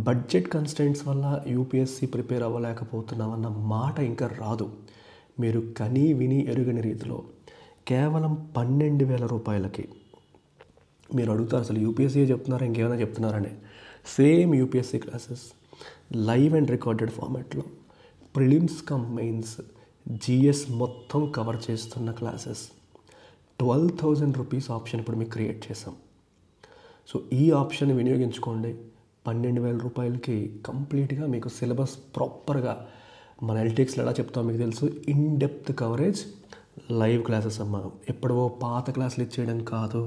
Budget constants వల్ల UPSC prepare అవ్వలేకపోతున్నామన్న మాట ఇంకా రాదు. మీరు కని విని ఎరుగని రీతిలో కేవలం 12,000 రూపాయలకి మీరు అడుగుతారు అసలు యూపీఎస్సీ చెప్తున్నారా ఇంకేమైనా చెప్తున్నారని. Same UPSC classes live and recorded ఫార్మాట్లో ప్రిలిమ్స్ కమ్ మెయిన్స్ జిఎస్ మొత్తం కవర్ చేస్తున్న క్లాసెస్ 12,000 రూపీస్ ఆప్షన్ ఇప్పుడు మీకు క్రియేట్ చేసాం. సో ఈ ఆప్షన్ వినియోగించుకోండి. 12,000 రూపాయలకి కంప్లీట్గా మీకు సిలబస్ ప్రాపర్గా మన ఎల్టీఎక్స్లో ఎలా చెప్తామో మీకు తెలుసు. In depth coverage live classes అమ్మ. ఎప్పుడో పాత క్లాసులు ఇచ్చేయడం కాదు,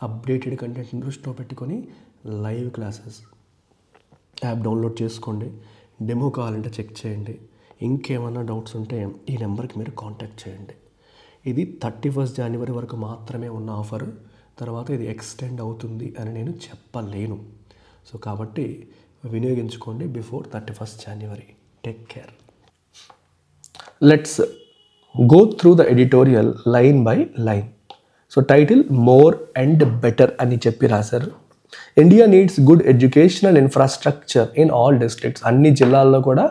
అప్డేటెడ్ కంటెంట్ని దృష్టిలో పెట్టుకొని లైవ్ క్లాసెస్. యాప్ డౌన్లోడ్ చేసుకోండి, డెమో కావాలంటే చెక్ చేయండి. ఇంకేమన్నా డౌట్స్ ఉంటే ఈ నెంబర్కి మీరు కాంటాక్ట్ చేయండి. ఇది 31 జనవరి వరకు మాత్రమే ఉన్న ఆఫర్. తర్వాత ఇది ఎక్స్టెండ్ అవుతుంది అని నేను చెప్పలేను. సో కాబట్టి వినియోగించుకోండి before 31 January. Take care. Let's go through the editorial line by line. So title more and better అని చెప్పి రాశారు. India needs good educational infrastructure in all districts. అన్ని జిల్లాల్లో కూడా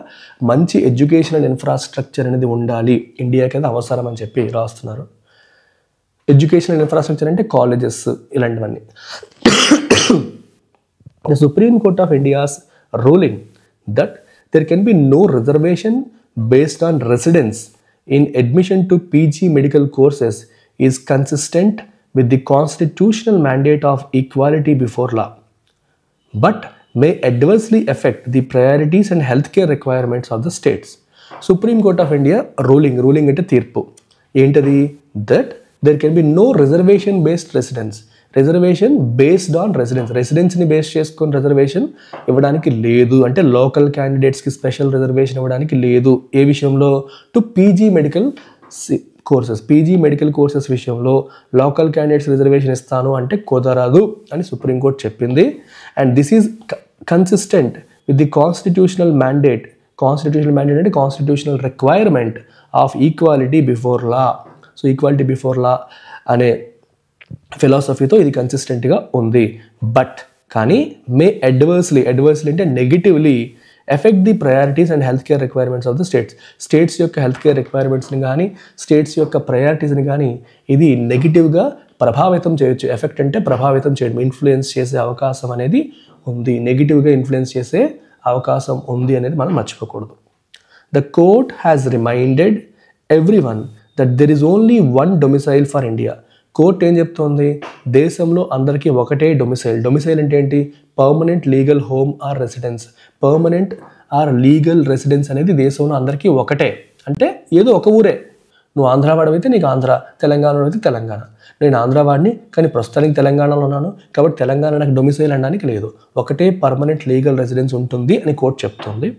మంచి ఎడ్యుకేషనల్ ఇన్ఫ్రాస్ట్రక్చర్ అనేది ఉండాలి, ఇండియాకి అది అవసరం అని చెప్పి రాస్తున్నారు. ఎడ్యుకేషనల్ ఇన్ఫ్రాస్ట్రక్చర్ అంటే కాలేజెస్ ఇలాంటివన్నీ. The Supreme Court of India's ruling that there can be no reservation based on residence in admission to PG medical courses is consistent with the constitutional mandate of equality before law, but may adversely affect the priorities and healthcare requirements of the states. Supreme Court of India ruling అంటే తీర్పు ఏంటది? That there can be no reservation based residence. Reservation based on రెసిడెన్స్ని base చేసుకొని reservation ఇవ్వడానికి లేదు. అంటే local క్యాండిడేట్స్కి special reservation ఇవ్వడానికి లేదు. ఏ విషయంలో? టు పీజీ మెడికల్ కోర్సెస్ విషయంలో విషయంలో క్యాండిడేట్స్ రిజర్వేషన్ ఇస్తాను అంటే కుదరదు అని సుప్రీంకోర్టు చెప్పింది. And this is consistent with the constitutional mandate అంటే constitutional requirement of equality before law. So equality before law అనే ఫిలాసఫీతో ఇది కన్సిస్టెంట్గా ఉంది. బట్ కానీ మే అడ్వర్స్లీ అంటే negatively effect the priorities and health care requirements of the states యొక్క health care రిక్వైర్మెంట్స్ని కానీ స్టేట్స్ యొక్క ప్రయారిటీస్ని కానీ ఇది నెగిటివ్గా ప్రభావితం చేయొచ్చు. ఎఫెక్ట్ అంటే ప్రభావితం చేయడం, ఇన్ఫ్లుయెన్స్ చేసే అవకాశం అనేది ఉంది. నెగిటివ్గా ఇన్ఫ్లుయెన్స్ చేసే అవకాశం ఉంది అనేది మనం మర్చిపోకూడదు. The court has reminded everyone that there is only one domicile for India. Court ఏం చెప్తోంది? దేశంలో అందరికీ ఒకటే డొమిసైల్ అంటే ఏంటి? Permanent legal home or residence. Permanent or legal residence అనేది దేశంలో అందరికీ ఒకటే. అంటే ఏదో ఒక ఊరే. నువ్వు ఆంధ్రావాడు అయితే నీకు ఆంధ్ర, తెలంగాణలో అయితే తెలంగాణ. నేను ఆంధ్రావాడిని కానీ ప్రస్తుతానికి తెలంగాణలో ఉన్నాను కాబట్టి తెలంగాణ నాకు డొమిసైల్ అనడానికి లేదు. ఒకటే పర్మనెంట్ లీగల్ రెసిడెన్స్ ఉంటుంది అని కోర్ట్ చెప్తుంది.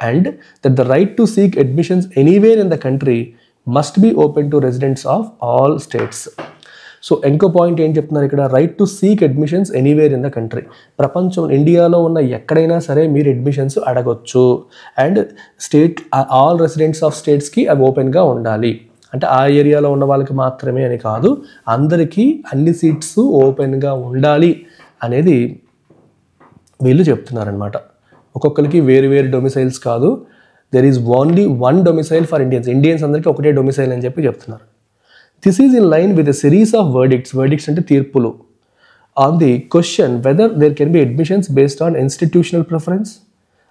And that the right to seek admissions anywhere in the country must be open to residents of all states. So ఇంకో పాయింట్ ఏం చెప్తున్నారు ఇక్కడ? Right to seek admissions anywhere in the country. ప్రపంచం ఇండియాలో ఉన్న ఎక్కడైనా సరే మీరు అడ్మిషన్స్ అడగొచ్చు. అండ్ ఆల్ రెసిడెంట్స్ ఆఫ్ స్టేట్స్కి అవి ఓపెన్గా ఉండాలి. అంటే ఆ ఏరియాలో ఉన్న వాళ్ళకి మాత్రమే అని కాదు, అందరికీ అన్ని సీట్స్ ఓపెన్గా ఉండాలి అనేది వీళ్ళు చెప్తున్నారనమాట. ఒక్కొక్కరికి వేరు వేరు డొమిసైల్స్ కాదు, there is only one domicile for Indians అందరికీ ఒకటే డొమిసైల్ అని చెప్పి చెప్తున్నారు. This is in line with a series of verdicts అంటే తీర్పులు on the question whether there can be admissions based on institutional preference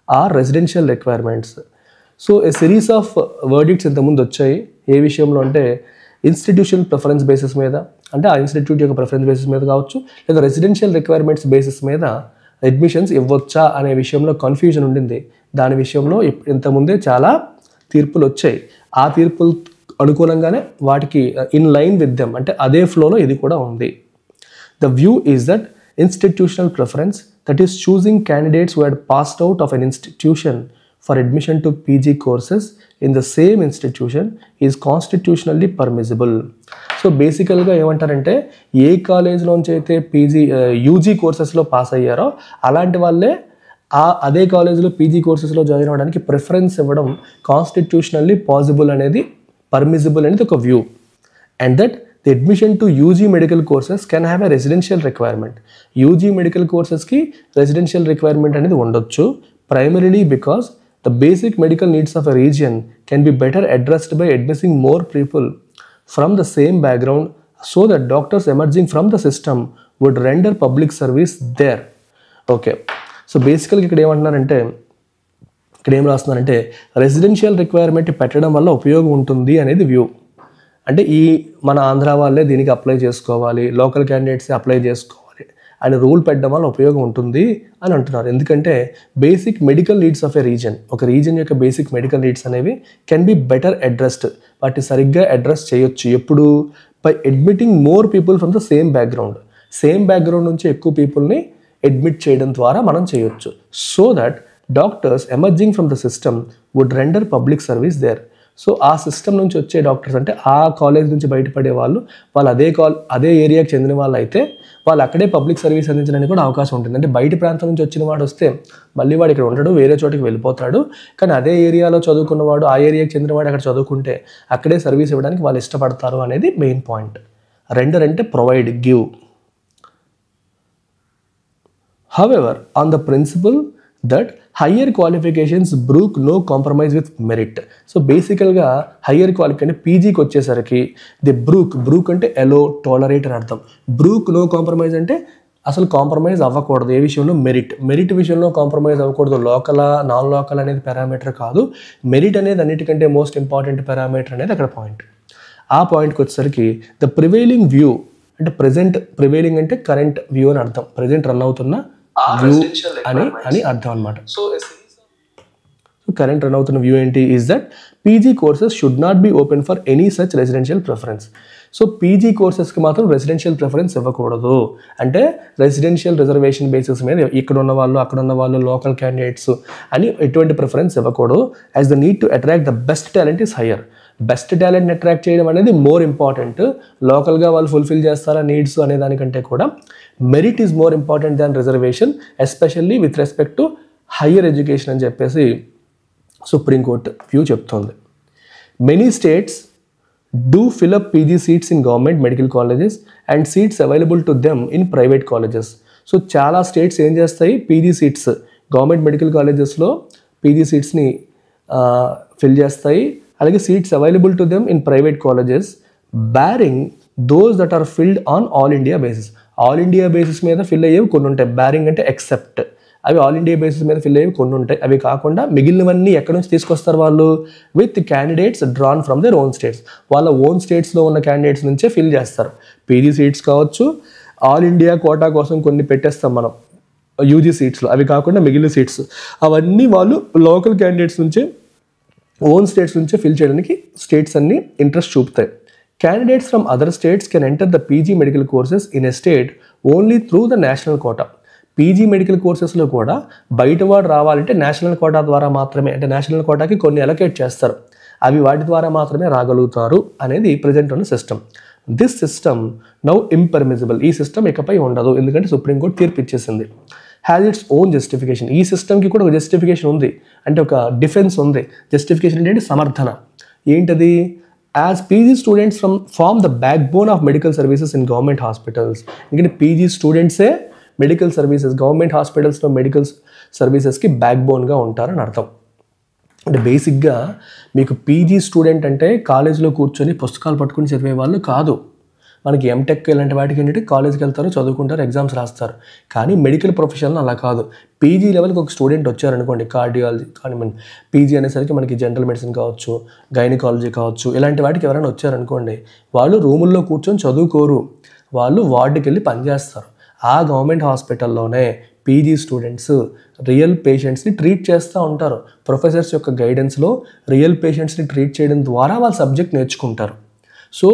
or residential requirements. So a series of verdicts ఇంతకుముందు వచ్చాయి. ఏ విషయంలో అంటే ఇన్స్టిట్యూషనల్ ప్రిఫరెన్స్ బేసిస్ మీద, అంటే ఆ institute యొక్క ప్రిఫరెన్స్ బేసిస్ మీద కావచ్చు, లేదా రెసిడెన్షియల్ రిక్వైర్మెంట్స్ బేసిస్ మీద అడ్మిషన్స్ ఇవ్వచ్చా అనే విషయంలో కన్ఫ్యూజన్ ఉండింది. దాని విషయంలో ఇంతకుముందే చాలా తీర్పులు వచ్చాయి. ఆ తీర్పులు అనుకూలంగానే వాటికి ఇన్ లైన్ విత్ దెమ్ అంటే అదే ఫ్లోలో ఇది కూడా ఉంది. The view is that institutional preference, that is choosing candidates who had passed out of an institution for admission to PG courses in the same institution is constitutionally permissible. So బేసికల్గా ఏమంటారంటే ఏ కాలేజ్లోంచి అయితే UG కోర్సెస్లో pass అయ్యారో అలాంటి వాళ్ళే అదే కాలేజ్లో PG కోర్సెస్లో join అవ్వడానికి ప్రిఫరెన్స్ ఇవ్వడం కాన్స్టిట్యూషనల్లీ పాసిబుల్ అనేది, పర్మిసిబుల్ అనేది ఒక view. And that the admission to UG medical courses can have a residential requirement. UG medical కోర్సెస్కి రెసిడెన్షియల్ రిక్వైర్మెంట్ అనేది ఉండొచ్చు, primarily because the basic medical needs of a region can be better addressed by admissing more people from the same background so that doctors emerging from the system would render public service there. Okay, so బేసికల్గా ఇక్కడ ఏమంటున్నారంటే, ఇక్కడ ఏం రాస్తున్నారంటే residential requirement పెట్టడం వల్ల ఉపయోగం ఉంటుంది అనేది వ్యూ. అంటే ఈ మన ఆంధ్ర వాళ్ళే దీనికి అప్లై చేసుకోవాలి, లోకల్ క్యాండిడేట్స్ అప్లై చేసుకోవాలి అని రూల్ పెట్టడం వల్ల ఉపయోగం ఉంటుంది అని అంటున్నారు. ఎందుకంటే basic medical needs of a region, ఒక రీజన్ యొక్క బేసిక్ మెడికల్ నీడ్స్ అనేవి కెన్ బి బెటర్ అడ్రస్డ్, వాటిని సరిగ్గా అడ్రస్ చేయొచ్చు. ఎప్పుడు? By admitting more people from the same background. Same background నుంచి ఎక్కువ పీపుల్ని అడ్మిట్ చేయడం ద్వారా మనం చేయొచ్చు. So that doctors emerging from the system would render public service there. So ఆ సిస్టమ్ నుంచి వచ్చే డాక్టర్స్ అంటే ఆ కాలేజ్ నుంచి బయటపడే వాళ్ళు అదే ఏరియాకి చెందిన వాళ్ళు అయితే వాళ్ళు అక్కడే పబ్లిక్ సర్వీస్ అందించడానికి కూడా అవకాశం ఉంటుంది. అంటే బయట ప్రాంతం నుంచి వచ్చిన వాడు వస్తే మళ్ళీ వాడు ఇక్కడ ఉండడు, వేరే చోటికి వెళ్ళిపోతాడు. కానీ అదే ఏరియాలో చదువుకున్నవాడు, ఆ ఏరియాకి చెందినవాడు అక్కడ చదువుకుంటే అక్కడే సర్వీస్ ఇవ్వడానికి వాళ్ళు ఇష్టపడతారు అనేది మెయిన్ పాయింట్. రెండర్ అంటే provide, give. However, on the principle that higher qualifications brook no compromise with merit. So బేసికల్గా హయ్యర్ క్వాలిఫికేషన్ పీజీకి వచ్చేసరికి ది బ్రూక్ అంటే ఎలో, టాలరేట్ అని అర్థం. బ్రూక్ నో కాంప్రమైజ్ అంటే అసలు కాంప్రమైజ్ అవ్వకూడదు. ఏ విషయంలో? మెరిట్ విషయంలో కాంప్రమైజ్ అవ్వకూడదు. లోకల్ నాన్ లోకల్ అనేది పారామీటర్ కాదు, మెరిట్ అనేది అన్నిటికంటే మోస్ట్ ఇంపార్టెంట్ పారామీటర్ అనేది అక్కడ పాయింట్. ఆ పాయింట్కి వచ్చేసరికి ద ప్రివైలింగ్ వ్యూ అంటే ప్రివైలింగ్ అంటే కరెంట్ వ్యూ అని అర్థం, ప్రెజెంట్ రన్ అవుతున్న వ్యూ అని అర్థం అనమాట. సో కరెంట్ రన్ అవుతున్న వ్యూ ఏంటి? Is that PG courses should not be open for any such residential preference. So PG కోర్సెస్కి మాత్రం రెసిడెన్షియల్ ప్రిఫరెన్స్ ఇవ్వకూడదు. అంటే రెసిడెన్షియల్ రిజర్వేషన్ బేసిస్ మీద ఇక్కడ ఉన్న వాళ్ళు, అక్కడ ఉన్న వాళ్ళు, లోకల్ క్యాండిడేట్స్ అని ఎటువంటి ప్రిఫరెన్స్ ఇవ్వకూడదు. As the need to attract the best talent is higher. Best టాలెంట్ని అట్రాక్ట్ చేయడం అనేది మోర్ ఇంపార్టెంట్. లోకల్గా వాళ్ళు ఫుల్ఫిల్ చేస్తారా నీడ్స్ అనే దానికంటే కూడా merit is more important than reservation, especially with respect to higher education అని చెప్పేసి సుప్రీంకోర్టు వ్యూ చెప్తోంది. Many states do fill up PG seats in government medical colleges and seats available to them in private colleges. So చాలా states ఏం చేస్తాయి? PG seats government medical కాలేజెస్లో PG సీట్స్ని fill చేస్తాయి. అలాగే seats available to them in private colleges barring those that are filled on all India basis. All India basis మీద fill అయ్యేవి కొన్ని ఉంటాయి, బ్యారింగ్ అంటే ఎక్సెప్ట్. అవి ఆల్ ఇండియా బేసిస్ మీద ఫిల్ అయ్యేవి కొన్ని ఉంటాయి. అవి కాకుండా మిగిలినవన్నీ ఎక్కడి నుంచి తీసుకొస్తారు వాళ్ళు? With candidates drawn from their own states. వాళ్ళ ఓన్ స్టేట్స్లో ఉన్న క్యాండిడేట్స్ నుంచే ఫిల్ చేస్తారు. పీజీ సీట్స్ కావచ్చు, ఆల్ ఇండియా కోటా కోసం కొన్ని పెట్టేస్తాం మనం యూజీ సీట్స్లో, అవి కాకుండా మిగిలిన సీట్స్ అవన్నీ వాళ్ళు లోకల్ క్యాండిడేట్స్ నుంచే, ఓన్ స్టేట్స్ నుంచే ఫిల్ చేయడానికి స్టేట్స్ అన్ని ఇంట్రెస్ట్ చూపుతాయి. Candidates from other states can enter the PG medical courses in a state only through the national quota. PG medical కోర్సెస్లో కూడా బయటవాడు రావాలంటే నేషనల్ కోటా ద్వారా మాత్రమే, అంటే నేషనల్ కోటాకి కొన్ని అలొకేట్ చేస్తారు, అవి వాటి ద్వారా మాత్రమే రాగలుగుతారు అనేది ప్రజెంట్ ఉన్న system. This system now impermissible. ఈ సిస్టమ్ ఇకపై ఉండదు, ఎందుకంటే సుప్రీంకోర్టు తీర్పు ఇచ్చేసింది. Has its own justification. ఈ సిస్టమ్కి కూడా ఒక జస్టిఫికేషన్ ఉంది, అంటే ఒక డిఫెన్స్ ఉంది. జస్టిఫికేషన్ ఏంటంటే సమర్థన. ఏంటది? As PG students form the backbone of medical services in government hospitals. ఎందుకంటే పీజీ స్టూడెంట్సే మెడికల్ సర్వీసెస్, గవర్నమెంట్ హాస్పిటల్స్లో మెడికల్ సర్వీసెస్కి బ్యాక్బోన్గా ఉంటారని అర్థం. అంటే బేసిక్గా మీకు పీజీ స్టూడెంట్ అంటే కాలేజీలో కూర్చొని పుస్తకాలు పట్టుకుని చదివే వాళ్ళు కాదు. మనకి ఎంటెక్ ఇలాంటి వాటికి ఏంటంటే కాలేజ్కి వెళ్తారు, చదువుకుంటారు, ఎగ్జామ్స్ రాస్తారు. కానీ మెడికల్ ప్రొఫెషన్లో అలా కాదు. పీజీ లెవెల్కి ఒక స్టూడెంట్ వచ్చారనుకోండి, కార్డియాలజీ కానీ పీజీ అనేసరికి మనకి జనరల్ మెడిసిన్ కావచ్చు, గైనకాలజీ కావచ్చు, ఇలాంటి వాటికి ఎవరైనా వచ్చారనుకోండి, వాళ్ళు రూముల్లో కూర్చొని చదువుకోరు, వాళ్ళు వార్డుకి వెళ్ళి పనిచేస్తారు. ఆ గవర్నమెంట్ హాస్పిటల్లోనే పీజీ స్టూడెంట్స్ రియల్ పేషెంట్స్ని ట్రీట్ చేస్తూ ఉంటారు. ప్రొఫెసర్స్ యొక్క గైడెన్స్లో రియల్ పేషెంట్స్ని ట్రీట్ చేయడం ద్వారా వాళ్ళు సబ్జెక్ట్ నేర్చుకుంటారు. So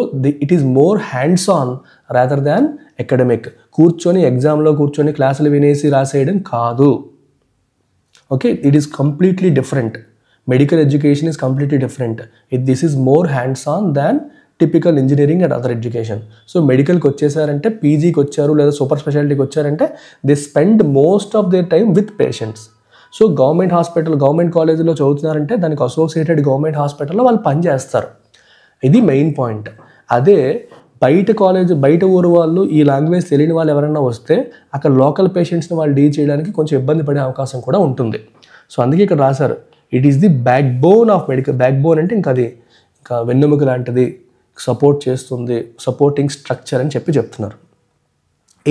it is more hands on rather than academic. కూర్చొని ఎగ్జామ్లో కూర్చొని క్లాసులు వినేసి రాసేయడం కాదు. Okay, it is completely different. Medical education is completely different. This is more hands on than typical engineering and other education. So మెడికల్కి వచ్చేసారంటే, పీజీకి వచ్చారు లేదా సూపర్ స్పెషాలిటీకి వచ్చారంటే they spend most of their time with patients. So government hospital, government కాలేజీలో చదువుతున్నారంటే దానికి అసోసియేటెడ్ గవర్నమెంట్ హాస్పిటల్లో వాళ్ళు పనిచేస్తారు. ఇది మెయిన్ పాయింట్. అదే బయట కాలేజ్ బయట ఊరు వాళ్ళు ఈ లాంగ్వేజ్ తెలియని వాళ్ళు ఎవరైనా వస్తే అక్కడ లోకల్ పేషెంట్స్ని వాళ్ళు డీల్ చేయడానికి కొంచెం ఇబ్బంది పడే అవకాశం కూడా ఉంటుంది. సో అందుకే ఇక్కడ రాశారు it is the back bone of medical. Back bone అంటే ఇంకా అది ఇంకా వెన్నెముక లాంటిది, సపోర్ట్ చేస్తుంది, సపోర్టింగ్ స్ట్రక్చర్ అని చెప్తున్నారు.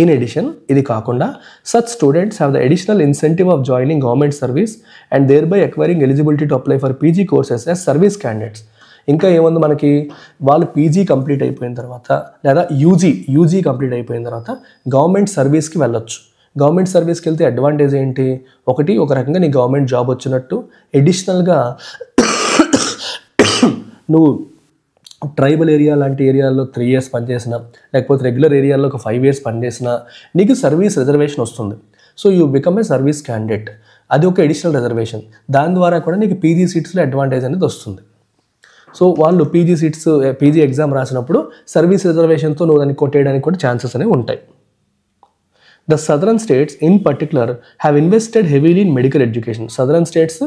ఇన్ ఎడిషన్ ఇది కాకుండా such students have the additional incentive of joining government service and thereby acquiring eligibility to apply for PG courses as service candidates. ఇంకా ఏముంది మనకి, వాళ్ళు పీజీ కంప్లీట్ అయిపోయిన తర్వాత లేదా యూజీ కంప్లీట్ అయిపోయిన తర్వాత గవర్నమెంట్ సర్వీస్కి వెళ్ళొచ్చు. గవర్నమెంట్ సర్వీస్కి వెళ్తే అడ్వాంటేజ్ ఏంటి, ఒక రకంగా నీ గవర్నమెంట్ జాబ్ వచ్చినట్టు, ఎడిషనల్గా నువ్వు ట్రైబల్ ఏరియా లాంటి ఏరియాల్లో 3 years పనిచేసినా లేకపోతే రెగ్యులర్ ఏరియాలో ఒక 5 years పనిచేసినా నీకు సర్వీస్ రిజర్వేషన్ వస్తుంది. So you become a service candidate, అది ఒక ఎడిషనల్ రిజర్వేషన్. దాని ద్వారా కూడా నీకు పీజీ సీట్స్లో అడ్వాంటేజ్ అనేది వస్తుంది. సో వాళ్ళు పీజీ ఎగ్జామ్ రాసినప్పుడు సర్వీస్ రిజర్వేషన్తో నువ్వు దాన్ని కొట్టేయడానికి కూడా ఛాన్సెస్ అనేవి ఉంటాయి. The southern states in particular have invested heavily in medical education. Southern states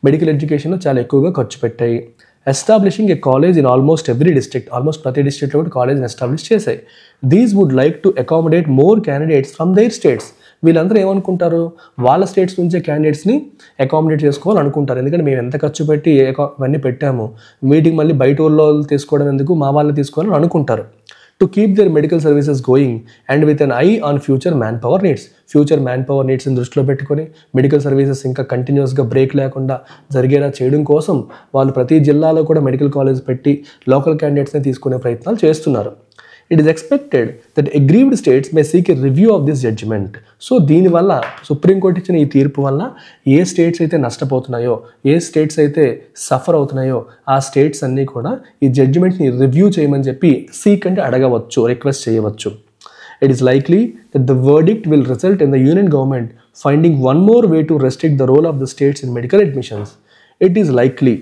medical ఎడ్యుకేషన్లో చాలా ఎక్కువగా ఖర్చు పెట్టాయి. Establishing a college in almost every district, almost ప్రతి డిస్ట్రిక్ట్లో కూడా కాలేజ్ని ఎస్టాబ్లిష్ చేశాయి. These would like to accommodate more candidates from their states. వీళ్ళందరూ ఏమనుకుంటారు, వాళ్ళ స్టేట్స్ నుంచే క్యాండిడేట్స్ని అకామిడేట్ చేసుకోవాలనుకుంటారు. ఎందుకంటే మేము ఎంత ఖర్చు పెట్టి ఇవన్నీ పెట్టాము, వీటికి మళ్ళీ బయట ఊళ్ళో తీసుకోవడం ఎందుకు, మా వాళ్ళని తీసుకోవాలని అనుకుంటారు. To keep their medical services going and with an eye on future manpower నీడ్స్ని దృష్టిలో పెట్టుకొని మెడికల్ సర్వీసెస్ ఇంకా కంటిన్యూస్గా బ్రేక్ లేకుండా జరిగేలా చేయడం కోసం వాళ్ళు ప్రతి జిల్లాలో కూడా మెడికల్ కాలేజ్ పెట్టి లోకల్ క్యాండిడేట్స్ని తీసుకునే ప్రయత్నాలు చేస్తున్నారు. It is expected that aggrieved states may seek a review of this judgment. So దీనివల్ల సుప్రీంకోర్టు ఇచ్చిన ఈ తీర్పు వల్ల ఏ స్టేట్స్ అయితే నష్టపోతున్నాయో, ఏ స్టేట్స్ అయితే సఫర్ అవుతున్నాయో ఆ స్టేట్స్ అన్నీ కూడా ఈ జడ్జిమెంట్ని రివ్యూ చేయమని చెప్పి సీక్ అంటే అడగవచ్చు, రిక్వెస్ట్ చేయవచ్చు. It is likely that the verdict will result in the union government finding one more way to restrict the role of the states in medical admissions. It is likely,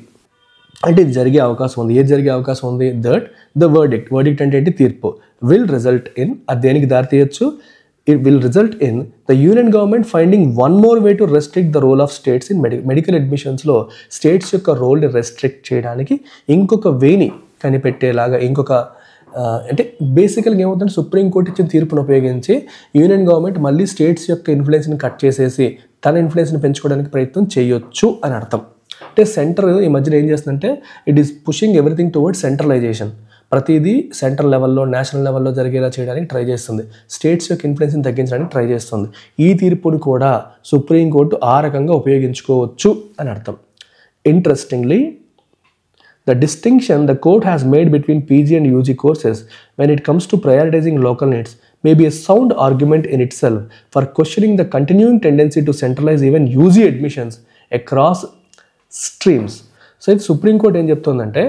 అంటే ఇది జరిగే అవకాశం ఉంది. ఏది జరిగే అవకాశం ఉంది, దట్ ద వర్డిక్ట్ అంటే ఏంటి, తీర్పు, విల్ రిజల్ట్ ఇన్, అది దేనికి దారి తీయచ్చు, it will result in the union government finding one more way to restrict the role of states in medical అడ్మిషన్స్లో స్టేట్స్ యొక్క రోల్ని రెస్ట్రిక్ట్ చేయడానికి ఇంకొక వేని కనిపెట్టేలాగా, అంటే బేసికల్గా ఏమవుతుందంటే సుప్రీంకోర్టు ఇచ్చిన తీర్పును ఉపయోగించి యూనియన్ గవర్నమెంట్ మళ్ళీ స్టేట్స్ యొక్క ఇన్ఫ్లుయెన్స్ని కట్ చేసేసి తన ఇన్ఫ్లుయెన్స్ని పెంచుకోవడానికి ప్రయత్నం చేయొచ్చు అని అర్థం. అంటే సెంటర్ ఈ మధ్యలో ఏం చేస్తుందంటే it is pushing everything towards centralisation. ప్రతిదీ సెంట్రల్ లెవెల్లో, నేషనల్ లెవెల్లో జరిగేలా చేయడానికి ట్రై చేస్తుంది, స్టేట్స్ యొక్క ఇన్ఫ్లుయెన్స్ని తగ్గించడానికి ట్రై చేస్తుంది. ఈ తీర్పును కూడా సుప్రీంకోర్టు ఆ రకంగా ఉపయోగించుకోవచ్చు అని అర్థం. Interestingly, the distinction the court has made between PG and UG courses when it comes to prioritizing local needs may be a sound argument in itself for questioning the continuing tendency to centralize even UG admissions across streams. So ఇది supreme court ఏం చెప్తుందంటే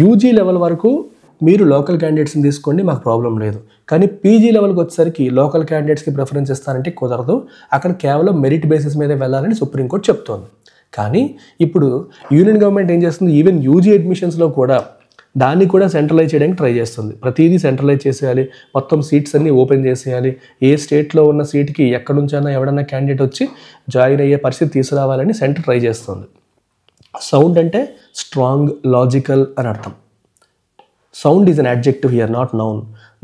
UG level వరకు మీరు local క్యాండిడేట్స్ని తీసుకోండి, మాకు problem లేదు, కానీ PG లెవెల్కి వచ్చేసరికి లోకల్ క్యాండిడేట్స్కి ప్రిఫరెన్స్ ఇస్తానంటే కుదరదు, అక్కడ కేవలం మెరిట్ బేసిస్ మీద వెళ్ళాలని సుప్రీంకోర్టు చెప్తోంది. కానీ ఇప్పుడు యూనియన్ గవర్నమెంట్ ఏం చేస్తుంది, ఈవెన్ యూజీ అడ్మిషన్స్లో కూడా దాన్ని కూడా సెంట్రలైజ్ చేయడానికి ట్రై చేస్తుంది. ప్రతిదీ సెంట్రలైజ్ చేసేయాలి, మొత్తం సీట్స్ అన్నీ ఓపెన్ చేసేయాలి, ఏ స్టేట్లో ఉన్న సీట్కి ఎక్కడి నుంచైనా ఎవడన్నా క్యాండిడేట్ వచ్చి జాయిన్ అయ్యే పరిస్థితి తీసుకురావాలని సెంటర్ ట్రై చేస్తుంది. సౌండ్ అంటే స్ట్రాంగ్, లాజికల్ అని అర్థం. Sound is an adjective here, not noun.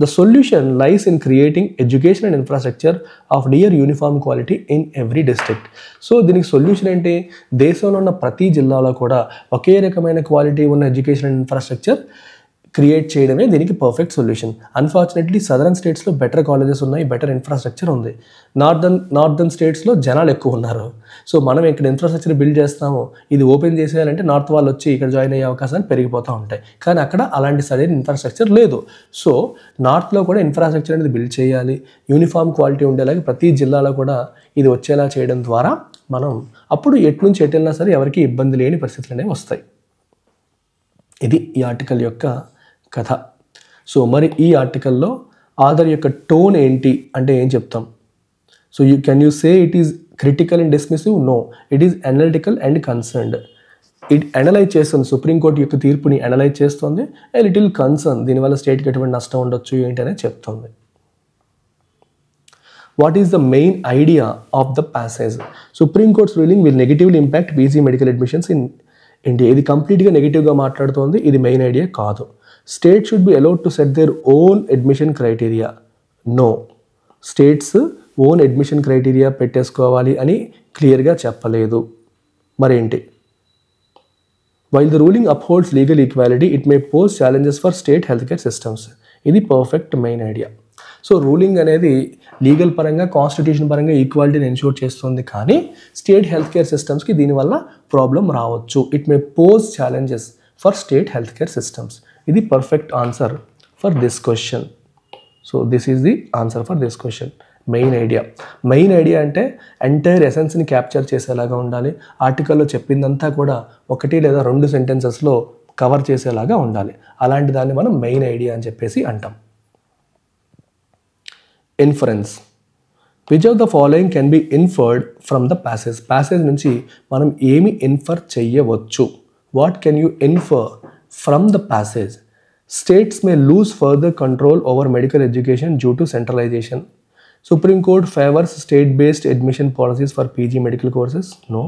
The solution lies in creating education and infrastructure of near uniform quality in every district. So దీనికి సొల్యూషన్ ఏంటి, దేశంలో ఉన్న ప్రతి జిల్లాలో కూడా ఒకే రకమైన క్వాలిటీ ఉన్న ఎడ్యుకేషన్ అండ్ ఇన్ఫ్రాస్ట్రక్చర్ క్రియేట్ చేయడమే దీనికి పర్ఫెక్ట్ సొల్యూషన్. అన్ఫార్చునేట్లీ సదరన్ స్టేట్స్లో బెటర్ కాలేజెస్ ఉన్నాయి, బెటర్ ఇన్ఫ్రాస్ట్రక్చర్ ఉంది. నార్దర్న్ స్టేట్స్లో జనాలు ఎక్కువ ఉన్నారు. సో మనం ఇక్కడ ఇన్ఫ్రాస్ట్రక్చర్ బిల్డ్ చేస్తాము, ఇది ఓపెన్ చేసేయాలంటే నార్త్ వాళ్ళు వచ్చి ఇక్కడ జాయిన్ అయ్యే అవకాశాలు పెరిగిపోతూ ఉంటాయి. కానీ అక్కడ అలాంటి సరైన ఇన్ఫ్రాస్ట్రక్చర్ లేదు. సో నార్త్లో కూడా ఇన్ఫ్రాస్ట్రక్చర్ అనేది బిల్డ్ చేయాలి, యూనిఫామ్ క్వాలిటీ ఉండేలాగా ప్రతి జిల్లాలో కూడా ఇది వచ్చేలా చేయడం ద్వారా మనం అప్పుడు ఎటు నుంచి ఎటు వెళ్ళినా సరే ఎవరికి ఇబ్బంది లేని పరిస్థితులు అనేవి వస్తాయి. ఇది ఈ ఆర్టికల్ యొక్క కథ. సో మరి ఈ ఆర్టికల్లో ఆథర్ యొక్క టోన్ ఏంటి అంటే ఏం చెప్తాం. So can you say it is critical and dismissive? No, it is analytical and concerned. It analyse చేస్తుంది, సుప్రీంకోర్టు యొక్క తీర్పుని అనలైజ్ చేస్తుంది. ఏ లిటిల్ కన్సర్న్, దీనివల్ల స్టేట్కి ఎటువంటి నష్టం ఉండొచ్చు ఏంటి అనేది చెప్తుంది. What is the main idea of the passage? Supreme Court's ruling will negatively impact PG medical admissions in India. ఇది కంప్లీట్గా నెగిటివ్గా మాట్లాడుతోంది, ఇది మెయిన్ ఐడియా కాదు. State should be allowed to set their own admission criteria. No, states own admission criteria పెట్టేసుకోవాలి అని క్లియర్గా చెప్పలేదు. మరేంటి? While the ruling upholds legal equality it may pose challenges for state health care systems. ఇది perfect main idea. So ruling అనేది legal పరంగా constitution పరంగా ఈక్వాలిటీని ensure చేస్తుంది, కానీ స్టేట్ హెల్త్ కేర్ సిస్టమ్స్కి దీనివల్ల ప్రాబ్లం రావచ్చు. It may pose challenges for state health care systems. ఇది perfect answer for this question. So this is the answer for this question. Main idea అంటే entire ఎసెన్స్ని capture చేసేలాగా ఉండాలి. ఆర్టికల్లో చెప్పిందంతా కూడా 1 లేదా 2 సెంటెన్సెస్లో కవర్ చేసేలాగా ఉండాలి. అలాంటి దాన్ని మనం మెయిన్ ఐడియా అని చెప్పేసి అంటాం. Inference. Which of the following can be inferred from the passage. Passage నుంచి మనం ఏమి ఇన్ఫర్ చెయ్యవచ్చు? What can you infer from the passage? States may lose further control over medical education due to centralisation. Supreme Court favors state-based admission policies for PG medical courses? No.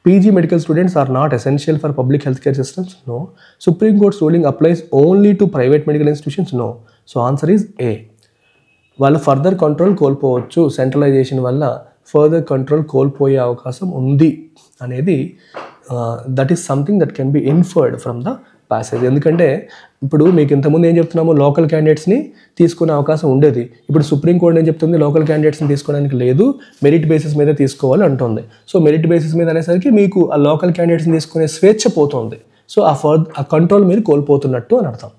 PG medical students are not essential for public healthcare systems? No. Supreme Court's ruling applies only to private medical institutions? No. So answer is A. వాళ్ళ further control కోల్పోవచ్చు, centralisation వల్ల further control కోల్పోయే అవకాశం ఉంది అనేది that is something that can be inferred from the passage. ఎందుకంటే ఇప్పుడు మీకు ఇంతకుముందు ఏం చెప్తున్నాము, లోకల్ క్యాండిడేట్స్ని తీసుకునే అవకాశం ఉండేది. ఇప్పుడు సుప్రీంకోర్టు ఏం చెప్తుంది, లోకల్ క్యాండిడేట్స్ని తీసుకోవడానికి లేదు, మెరిట్ బేసిస్ మీద తీసుకోవాలి అంటుంది. సో మెరిట్ బేసిస్ మీద అనేసరికి మీకు ఆ లోకల్ క్యాండిడేట్స్ని తీసుకునే స్వేచ్ఛ పోతుంది. సో ఆ కంట్రోల్ మీరు కోల్పోతున్నట్టు అని అర్థం.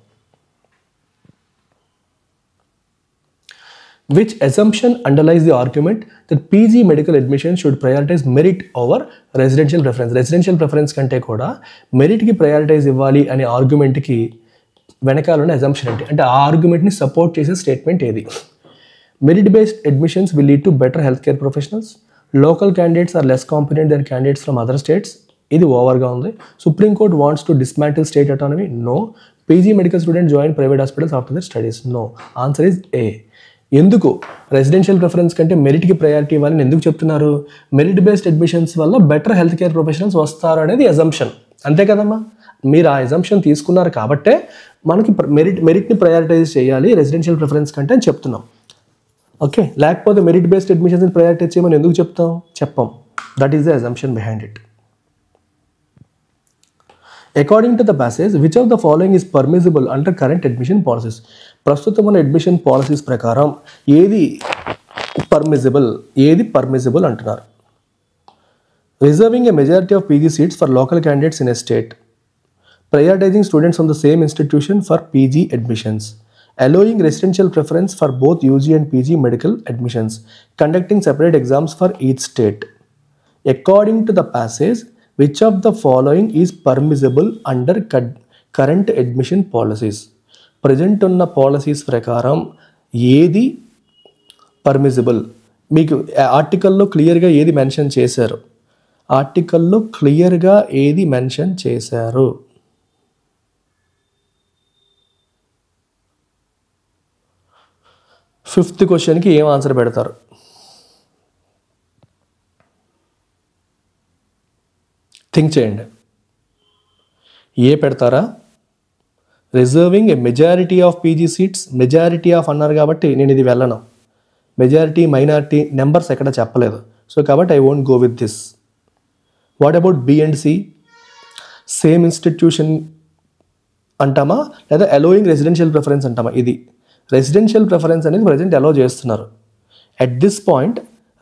Which assumption underlies the argument that PG medical admission should prioritize merit over residential preference? Residential preference కంటే కూడా మెరిట్కి ప్రయారిటైజ్ ఇవ్వాలి అనే ఆర్గ్యుమెంట్కి వెనకాల ఉన్న అజంప్షన్ ఏంటి అంటే ఆ ఆర్గ్యుమెంట్ని సపోర్ట్ చేసే స్టేట్మెంట్ ఏది? Merit based admissions will lead to better health care professionals. Local candidates are less competent than candidates from other states. ఇది ఓవర్గా ఉంది. Supreme Court wants to dismantle state autonomy. No. PG medical student join private hospitals after their studies. No. Answer is A. ఎందుకు residential preference కంటే మెరిట్కి priority ఇవ్వాలని ఎందుకు చెప్తున్నారు? Merit based admissions వల్ల బెటర్ హెల్త్ కేర్ ప్రొఫెషనల్స్ వస్తారు అనేది assumption. అంతే కదమ్మా, మీరు ఆ అజంప్షన్ తీసుకున్నారు కాబట్టే మనకి మెరిట్ని ప్రయారిటైజ్ చేయాలి రెసిడెన్షియల్ ప్రిఫరెన్స్ కంటే అని చెప్తున్నాం. ఓకే, లేకపోతే మెరిట్ బేస్డ్ అడ్మిషన్స్ని ప్రయారిటైజ్ చేయమని ఎందుకు చెప్పం. That is the assumption behind it. According to the passage, which of the following is permissible under current admission policies? ప్రస్తుతం ఉన్న అడ్మిషన్ పాలసీస్ ప్రకారం ఏది పర్మిసిబుల్ అంటున్నారు. Reserving a majority of PG seats for local candidates in a state, prioritising students from the same institution for PG admissions, allowing residential preference for both UG and PG medical admissions, conducting separate exams for each state. According to the passage, which of the following is permissible under current admission policies? Present ఉన్న policies ప్రకారం ఏది permissible? మీకు ఆర్టికల్లో క్లియర్గా ఏది mention చేశారు? Fifth క్వశ్చన్కి ఏం ఆన్సర్ పెడతారు? థింక్ చేయండి. ఏ పెడతారా? Reserving A majority of PG seats, majority of అన్నారు కాబట్టి నేను ఇది వెళ్ళను. మెజారిటీ మైనారిటీ నెంబర్స్ ఎక్కడ చెప్పలేదు, సో కాబట్టి I won't go with this. What about B and C? Same institution అంటామా లేదా అలోయింగ్ రెసిడెన్షియల్ ప్రిఫరెన్స్ అంటామా? ఇది రెసిడెన్షియల్ ప్రిఫరెన్స్ అనేది ప్రజెంట్ అలో చేస్తున్నారు. At this point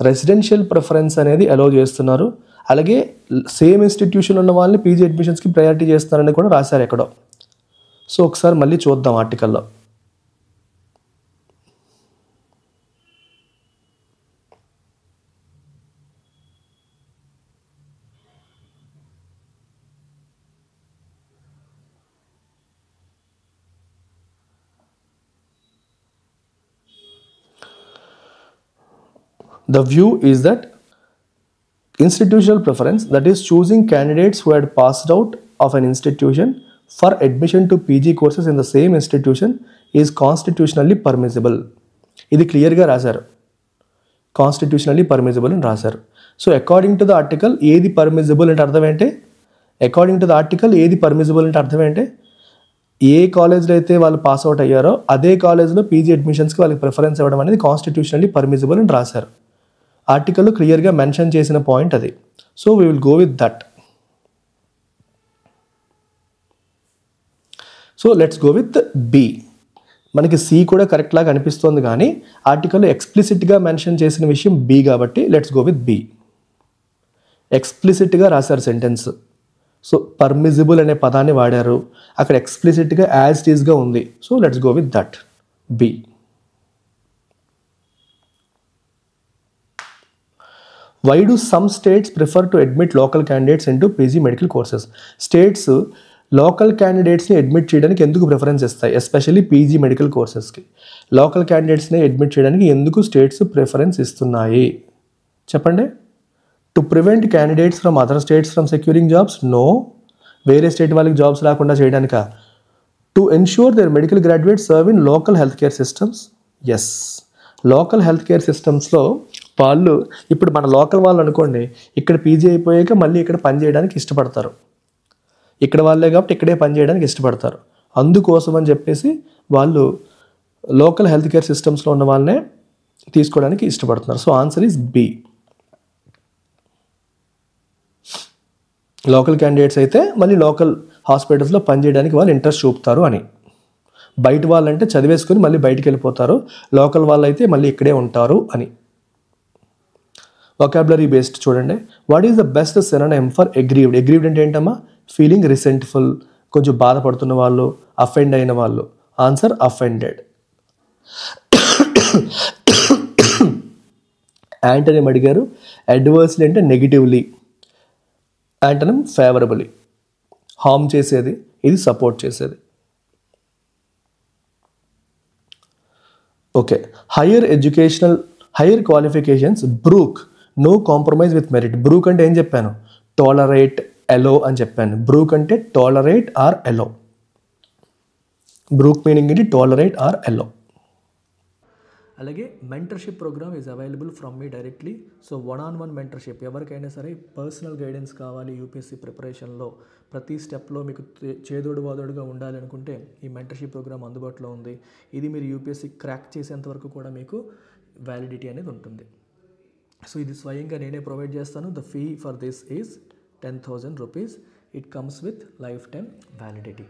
residential preference అనేది అలో చేస్తున్నారు. అలాగే సేమ్ ఇన్స్టిట్యూషన్ ఉన్న వాళ్ళని పీజీ అడ్మిషన్స్కి ప్రయారిటీ చేస్తున్నారని కూడా రాశారు ఎక్కడో. సో ఒకసారి మళ్ళీ చూద్దాం ఆర్టికల్లో. The view is that institutional preference, that is choosing candidates who had passed out of an institution for admission to PG courses in the same institution, is constitutionally permissible. ఇది క్లియర్గా రాశారు, కాన్స్టిట్యూషనల్లీ పర్మిసిబుల్ అని రాశారు. So according to the article ఏది permissible అంటే అర్థం ఏంటి? ఏ కాలేజ్లో అయితే వాళ్ళు పాస్ అవుట్ అయ్యారో అదే కాలేజ్లో పీజీ అడ్మిషన్స్కి వాళ్ళకి ప్రిఫరెన్స్ ఇవ్వడం అనేది కాన్స్టిట్యూషనల్లీ పర్మిసిబుల్ అని రాశారు. ఆర్టికల్లో క్లియర్గా మెన్షన్ చేసిన పాయింట్ అది. So we will go with that. So let's go with B. మనకి సి కూడా కరెక్ట్ లాగా అనిపిస్తుంది, కానీ ఆర్టికల్లో ఎక్స్ప్లిసిట్గా మెన్షన్ చేసిన విషయం బి కాబట్టి లెట్స్ గో విత్ బి. ఎక్స్ప్లిసిట్గా రాశారు సెంటెన్స్. సో పర్మిజిబుల్ అనే పదాన్ని వాడారు, అక్కడ ఎక్స్ప్లిసిట్గా యాజ్ ఇట్ ఈస్గా ఉంది. So let's go with that, B. Why do some states prefer to admit local candidates into PG medical courses? States local క్యాండిడేట్స్ని అడ్మిట్ చేయడానికి ఎందుకు ప్రిఫరెన్స్ ఇస్తాయి? ఎస్పెషల్లీ పీజీ మెడికల్ కోర్సెస్కి లోకల్ క్యాండిడేట్స్ని అడ్మిట్ చేయడానికి ఎందుకు స్టేట్స్ ప్రిఫరెన్స్ ఇస్తున్నాయి చెప్పండి. To prevent candidates from other states from securing jobs? No. వేరే స్టేట్ వాళ్ళకి జాబ్స్ రాకుండా చేయడానిక? To ensure their medical graduates serve in local health care systems? Yes. Local health care సిస్టమ్స్లో వాళ్ళు ఇప్పుడు మన లోకల్ వాళ్ళు అనుకోండి, ఇక్కడ పీజీ అయిపోయాక మళ్ళీ ఇక్కడ పని చేయడానికి ఇష్టపడతారు. ఇక్కడ వాళ్ళే కాబట్టి ఇక్కడే పని చేయడానికి ఇష్టపడతారు. అందుకోసం అని చెప్పేసి వాళ్ళు లోకల్ హెల్త్ కేర్ సిస్టమ్స్లో ఉన్న వాళ్ళనే తీసుకోవడానికి ఇష్టపడుతున్నారు. So answer is B. Local candidates అయితే మళ్ళీ లోకల్ హాస్పిటల్స్లో పనిచేయడానికి వాళ్ళు ఇంట్రెస్ట్ చూపుతారు అని. బయట వాళ్ళంటే చదివేసుకొని మళ్ళీ బయటికి వెళ్ళిపోతారు, లోకల్ వాళ్ళు అయితే మళ్ళీ ఇక్కడే ఉంటారు అని. వొకాబులరీ బేస్డ్ చూడండి. What is the best synonym for aggrieved? Aggrieved అంటే ఏంటమ్మా? ఫీలింగ్ రిసెంట్ఫుల్, కొంచెం బాధపడుతున్న వాళ్ళు, అఫెండ్ అయిన వాళ్ళు. Answer offended. యాంటనిమ్ అడిగారు. అడ్వర్స్లీ అంటే నెగిటివ్లీ, యాంటనిమ్ ఫేవరబుల్లీ. హార్మ్ చేసేది, ఇది సపోర్ట్ చేసేది. Okay. Higher qualifications brook no compromise with merit. Brook అంటే ఏం చెప్పాను? టాలరేట్, ఎలో అని చెప్పాను. బ్రూక్ అంటే tolerate or allow. Brook meaning ఇది టాలరేట్ ఆర్ ఎలో. అలాగే mentorship programme is available from me directly. So 1-on-1 mentorship, ఎవరికైనా సరే పర్సనల్ గైడెన్స్ కావాలి యూపీఎస్సీ ప్రిపరేషన్లో, ప్రతి స్టెప్లో మీకు చేదోడు వాదోడుగా ఉండాలి అనుకుంటే ఈ మెంటర్షిప్ ప్రోగ్రామ్ అందుబాటులో ఉంది. ఇది మీరు యూపీఎస్సీ క్రాక్ చేసేంత వరకు కూడా మీకు వ్యాలిడిటీ అనేది ఉంటుంది. సో ఇది స్వయంగా నేనే ప్రొవైడ్ చేస్తాను. The fee for this is 10,000 rupees. It comes with lifetime validity.